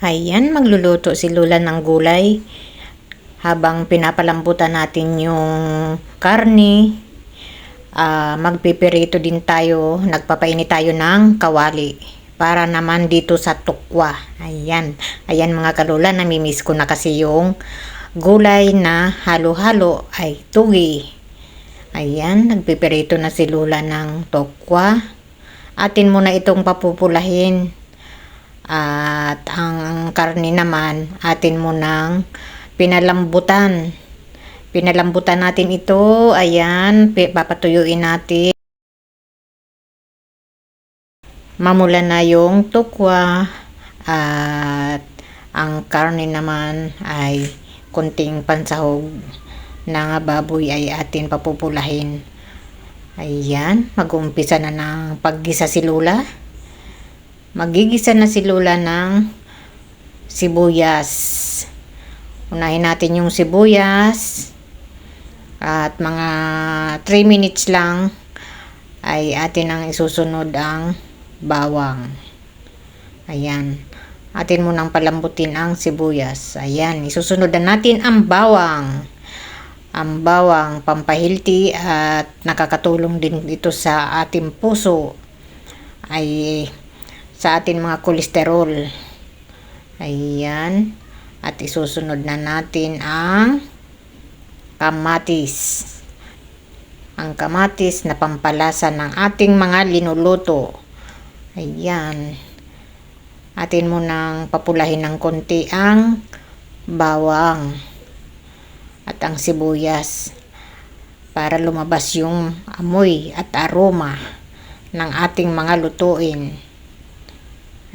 Ayan, magluluto si Lola ng gulay. Habang pinapalambutan natin yung karne, magpipirito din tayo, nagpapainit tayo ng kawali. Para naman dito sa tukwa. Ayan, ayan mga kalula, namimiss ko na kasi yung gulay na halo-halo ay tugi. Ayan, nagpipirito na si Lola ng tukwa. Atin muna itong papupulahin. At ang karne naman, atin mo nang pinalambutan. Pinalambutan natin ito. Ayan, papatuyuin natin. Mamula na yung tukwa. At ang karne naman ay kunting pansahog na baboy ay atin papupulahin. Ayan, mag-umpisa na ng paggisa si Lola. Magigisa na si Lola ng sibuyas. Unahin natin yung sibuyas. At mga 3 minutes lang ay atin ang isusunod ang bawang. Ayan. Atin munang palambutin ang sibuyas. Ayan. Isusunod na natin ang bawang. Ang bawang pampahilti at nakakatulong din ito sa ating puso. Ay sa ating mga kolesterol. Ayan. At isusunod na natin ang kamatis. Ang kamatis na pampalasa ng ating mga linuluto. Ayan. Atin munang papulahin ng konti ang bawang at ang sibuyas para lumabas yung amoy at aroma ng ating mga lutuin.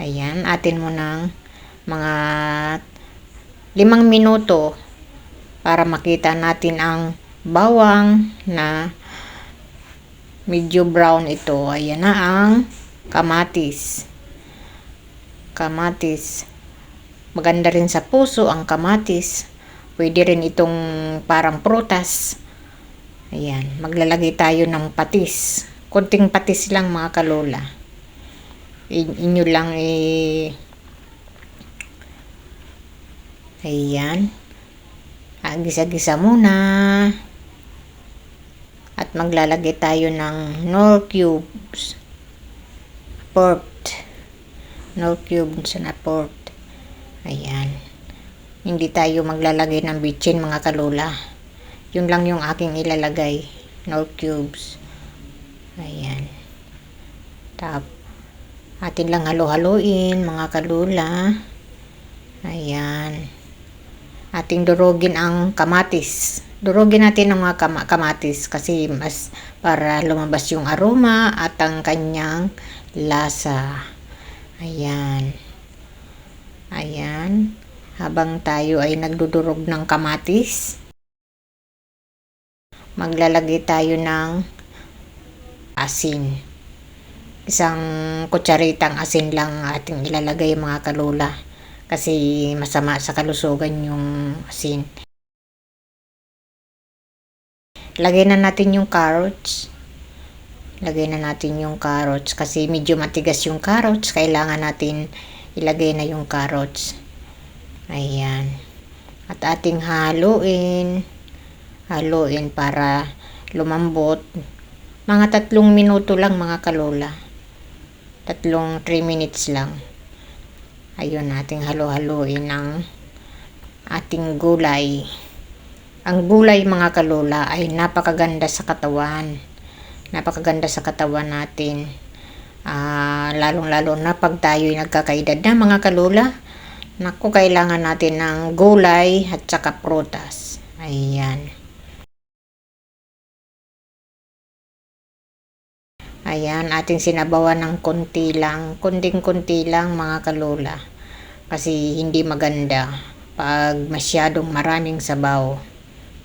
Ayan, atin mo ng mga 5 minuto para makita natin ang bawang na medyo brown ito. Ayan na ang kamatis. Kamatis. Maganda rin sa puso ang kamatis. Pwede rin itong parang prutas. Ayan, maglalagay tayo ng patis. Konting patis lang mga kalola. Inyo lang ayan. Gisa-gisa muna. At maglalagay tayo ng Knorr cubes. Pork. Knorr cubes na pork. Ayan. Hindi tayo maglalagay ng bitchin mga kalola. Yun lang yung aking ilalagay. Knorr cubes. Ayan. Atin lang halo-haloin mga kalula. Ayan. Ating durugin ang kamatis. Durugin natin ang mga kamatis kasi mas para lumabas yung aroma at ang kanyang lasa. Ayan. Ayan. Habang tayo ay nagdudurog ng kamatis, maglalagay tayo ng asin. Isang kutsaritang asin lang ating ilalagay mga kalula kasi masama sa kalusugan yung asin. Lagay na natin yung carrots. Lagay na natin yung carrots kasi medyo matigas yung carrots. Kailangan natin ilagay na yung carrots. Ayan. At ating haluin. Haluin para lumambot. Mga 3 minuto lang mga kalola. 3 minutes lang. Ayun, nating halo-haloin ang ating gulay. Ang gulay mga kalola ay napakaganda sa katawan. Napakaganda sa katawan natin. Lalong-lalo na pag tayo'y nagkakaedad na mga kalola. Naku, kailangan natin ng gulay at saka prutas. Ayan. Ayan, ating sinabawan ng konti lang. Kunting-kunti lang mga kalola. Kasi hindi maganda pag masyadong maraming sabaw.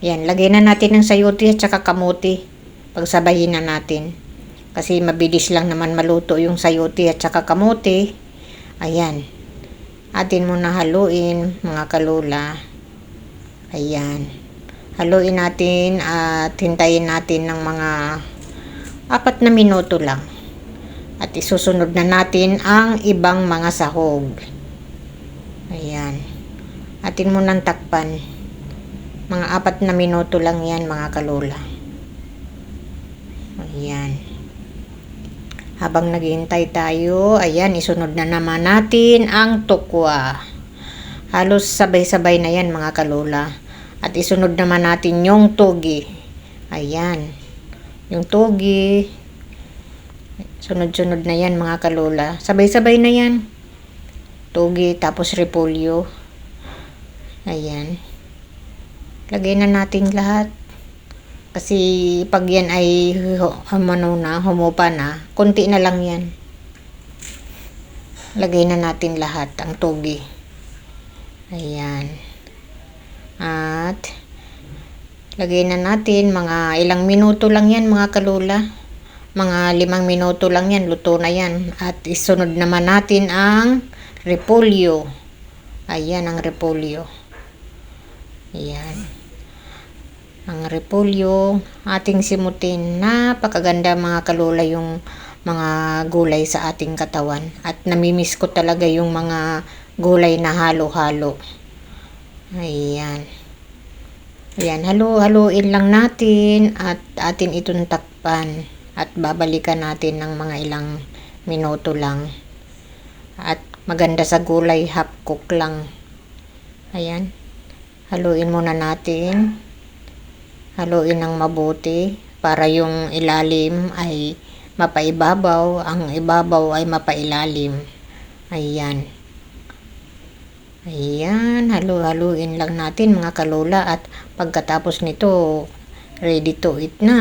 Yan, lagay na natin ng sayote at saka kamote. Pagsabayin na natin. Kasi mabilis lang naman maluto yung sayote at saka kamote. Ayan. Atin muna haluin mga kalola. Ayan. Haluin natin at hintayin natin ng mga 4 na minuto lang. At isusunod na natin ang ibang mga sahog. Ayan. Atin mo nang takpan. Mga 4 na minuto lang yan mga kalola. Ayan. Habang naghihintay tayo, ayan, isunod na naman natin ang tukwa. Halos sabay-sabay na yan mga kalola. At isunod naman natin yung togi. Ayan. Yung togi. Sunod-sunod na yan mga kalola. Sabay-sabay na yan. Togi tapos repolyo. Ayan. Lagay na natin lahat. Kasi pag yan ay humupa na, konti na lang yan. Lagay na natin lahat ang togi. Ayan. At lagay na natin mga ilang minuto lang yan mga kalola. Mga 5 minuto lang yan, luto na yan. At isunod naman natin ang repolyo. Ayan ang repolyo. Ayan. Ang repolyo, ating simutin. Napakaganda mga kalola yung mga gulay sa ating katawan. At namimiss ko talaga yung mga gulay na halo-halo. Ayan. Ayan, haluin lang natin at atin itong takpan. At babalikan natin ng mga ilang minuto lang. At maganda sa gulay, half cook lang. Ayan. Haluin muna natin. Haluin ng mabuti para yung ilalim ay mapaibabaw, ang ibabaw ay mapailalim. Ayan. Ayan, haluin lang natin mga kalola at pagkatapos nito, ready to eat na.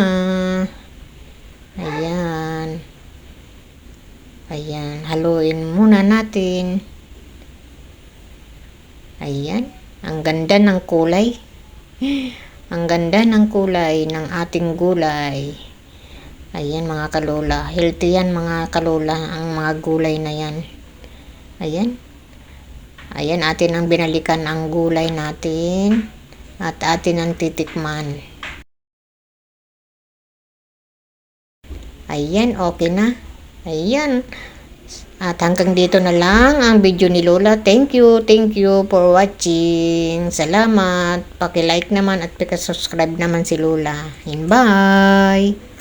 Ayan. Ayan, haluin muna natin. Ayan, ang ganda ng kulay. Ang ganda ng kulay ng ating gulay. Ayan mga kalola. Healthy yan mga kalola. Ang mga gulay na yan. Ayan. Ayan atin ang binalikan ang gulay natin. At atin ang titikman. Ayan, okay na. Ayan. At hanggang dito na lang ang video ni Lola. Thank you for watching. Salamat. Paki-like naman at paki-subscribe naman si Lola. And bye!